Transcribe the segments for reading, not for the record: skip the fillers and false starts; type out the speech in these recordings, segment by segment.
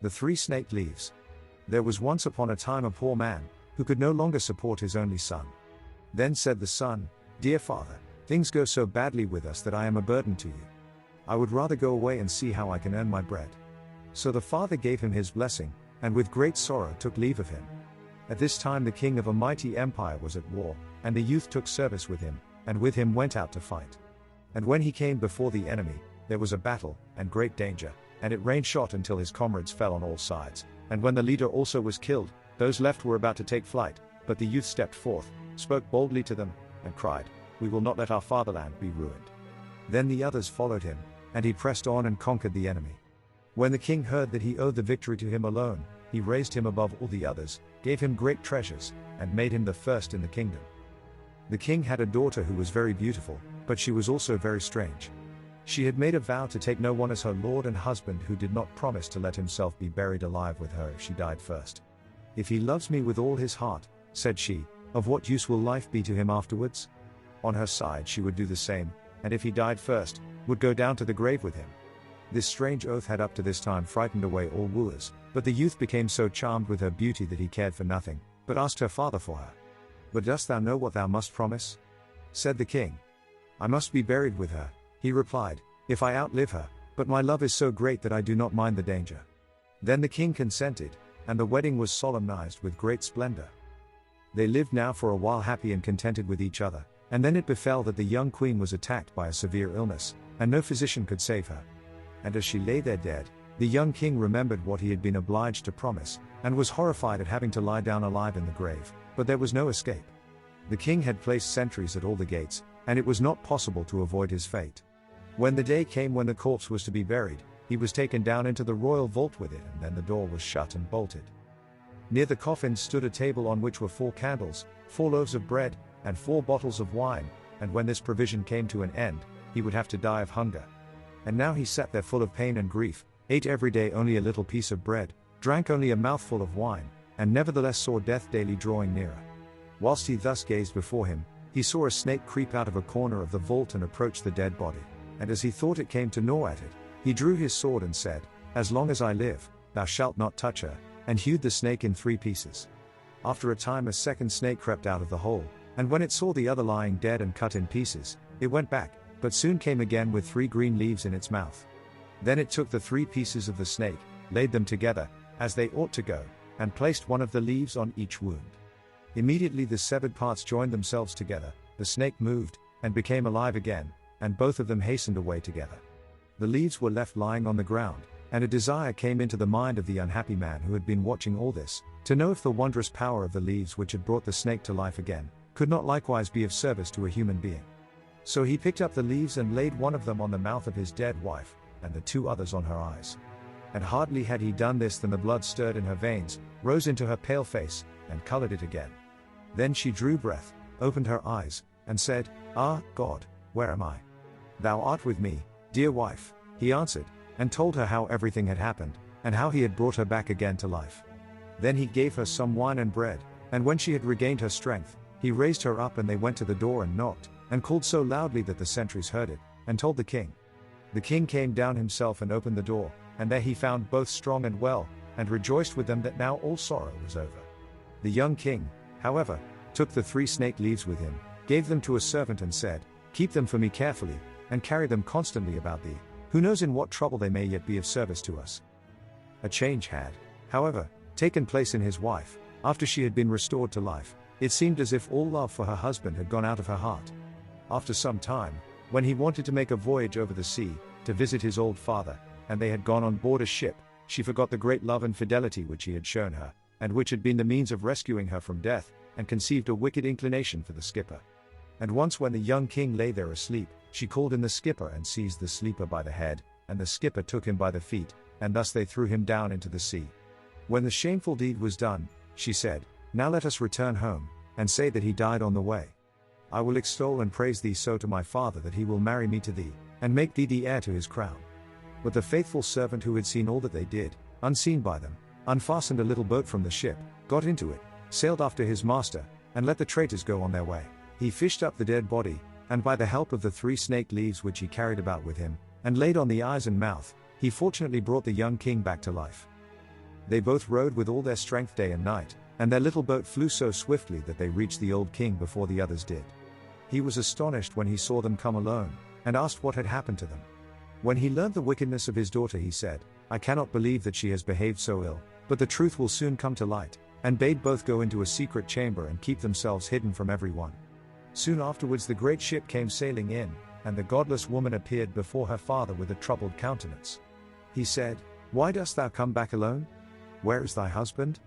The 3 snake leaves. There was once upon a time a poor man, who could no longer support his only son. Then said the son, "Dear father, things go so badly with us that I am a burden to you. I would rather go away and see how I can earn my bread." So the father gave him his blessing, and with great sorrow took leave of him. At this time the king of a mighty empire was at war, and the youth took service with him, and with him went out to fight. And when he came before the enemy, there was a battle, and great danger, and it rained shot until his comrades fell on all sides, and when the leader also was killed, those left were about to take flight, but the youth stepped forth, spoke boldly to them, and cried, "We will not let our fatherland be ruined." Then the others followed him, and he pressed on and conquered the enemy. When the king heard that he owed the victory to him alone, he raised him above all the others, gave him great treasures, and made him the first in the kingdom. The king had a daughter who was very beautiful, but she was also very strange. She had made a vow to take no one as her lord and husband who did not promise to let himself be buried alive with her if she died first. "If he loves me with all his heart," said she, "of what use will life be to him afterwards?" On her side she would do the same, and if he died first, would go down to the grave with him. This strange oath had up to this time frightened away all wooers, but the youth became so charmed with her beauty that he cared for nothing, but asked her father for her. "But dost thou know what thou must promise?" said the king. "I must be buried with her," he replied, "if I outlive her, but my love is so great that I do not mind the danger." Then the king consented, and the wedding was solemnized with great splendor. They lived now for a while happy and contented with each other, and then it befell that the young queen was attacked by a severe illness, and no physician could save her. And as she lay there dead, the young king remembered what he had been obliged to promise, and was horrified at having to lie down alive in the grave, but there was no escape. The king had placed sentries at all the gates, and it was not possible to avoid his fate. When the day came when the corpse was to be buried, he was taken down into the royal vault with it, and then the door was shut and bolted. Near the coffin stood a table on which were 4 candles, 4 loaves of bread, and 4 bottles of wine, and when this provision came to an end, he would have to die of hunger. And now he sat there full of pain and grief, ate every day only a little piece of bread, drank only a mouthful of wine, and nevertheless saw death daily drawing nearer. Whilst he thus gazed before him, he saw a snake creep out of a corner of the vault and approach the dead body, and as he thought it came to gnaw at it, he drew his sword and said, "As long as I live, thou shalt not touch her," and hewed the snake in 3 pieces. After a time a second snake crept out of the hole, and when it saw the other lying dead and cut in pieces, it went back, but soon came again with 3 green leaves in its mouth. Then it took the 3 pieces of the snake, laid them together, as they ought to go, and placed one of the leaves on each wound. Immediately the severed parts joined themselves together, the snake moved, and became alive again, and both of them hastened away together. The leaves were left lying on the ground, and a desire came into the mind of the unhappy man who had been watching all this, to know if the wondrous power of the leaves which had brought the snake to life again, could not likewise be of service to a human being. So he picked up the leaves and laid one of them on the mouth of his dead wife, and the 2 others on her eyes. And hardly had he done this than the blood stirred in her veins, rose into her pale face, and colored it again. Then she drew breath, opened her eyes, and said, "Ah, God, where am I?" "Thou art with me, dear wife," he answered, and told her how everything had happened, and how he had brought her back again to life. Then he gave her some wine and bread, and when she had regained her strength, he raised her up and they went to the door and knocked, and called so loudly that the sentries heard it, and told the king. The king came down himself and opened the door, and there he found both strong and well, and rejoiced with them that now all sorrow was over. The young king, however, took the 3 snake leaves with him, gave them to a servant and said, "Keep them for me carefully, and carry them constantly about thee, who knows in what trouble they may yet be of service to us." A change had, however, taken place in his wife. After she had been restored to life, it seemed as if all love for her husband had gone out of her heart. After some time, when he wanted to make a voyage over the sea, to visit his old father, and they had gone on board a ship, she forgot the great love and fidelity which he had shown her, and which had been the means of rescuing her from death, and conceived a wicked inclination for the skipper. And once when the young king lay there asleep, she called in the skipper and seized the sleeper by the head, and the skipper took him by the feet, and thus they threw him down into the sea. When the shameful deed was done, she said, "Now let us return home, and say that he died on the way. I will extol and praise thee so to my father that he will marry me to thee, and make thee the heir to his crown." But the faithful servant who had seen all that they did, unseen by them, unfastened a little boat from the ship, got into it, sailed after his master, and let the traitors go on their way. He fished up the dead body, and by the help of the 3 snake leaves which he carried about with him, and laid on the eyes and mouth, he fortunately brought the young king back to life. They both rowed with all their strength day and night, and their little boat flew so swiftly that they reached the old king before the others did. He was astonished when he saw them come alone, and asked what had happened to them. When he learned the wickedness of his daughter, he said, "I cannot believe that she has behaved so ill, but the truth will soon come to light," and bade both go into a secret chamber and keep themselves hidden from everyone. Soon afterwards the great ship came sailing in, and the godless woman appeared before her father with a troubled countenance. He said, "Why dost thou come back alone? Where is thy husband?"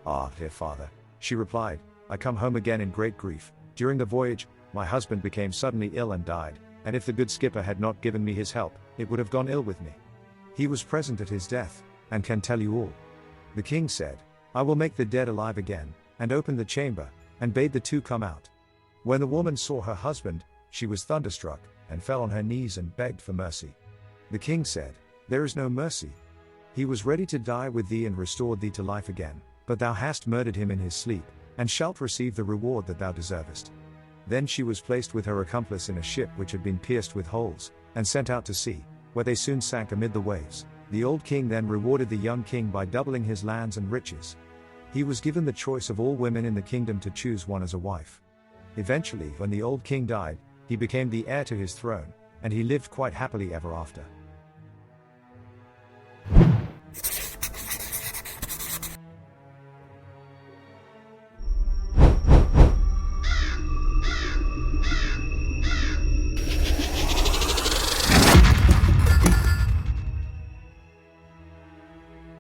"Ah, dear father," she replied, "I come home again in great grief. During the voyage, my husband became suddenly ill and died, and if the good skipper had not given me his help, it would have gone ill with me. He was present at his death, and can tell you all." The king said, "I will make the dead alive again," and opened the chamber, and bade the two come out. When the woman saw her husband, she was thunderstruck, and fell on her knees and begged for mercy. The king said, "There is no mercy. He was ready to die with thee and restored thee to life again, but thou hast murdered him in his sleep, and shalt receive the reward that thou deservest." Then she was placed with her accomplice in a ship which had been pierced with holes, and sent out to sea, where they soon sank amid the waves. The old king then rewarded the young king by doubling his lands and riches. He was given the choice of all women in the kingdom to choose one as a wife. Eventually, when the old king died, he became the heir to his throne, and he lived quite happily ever after.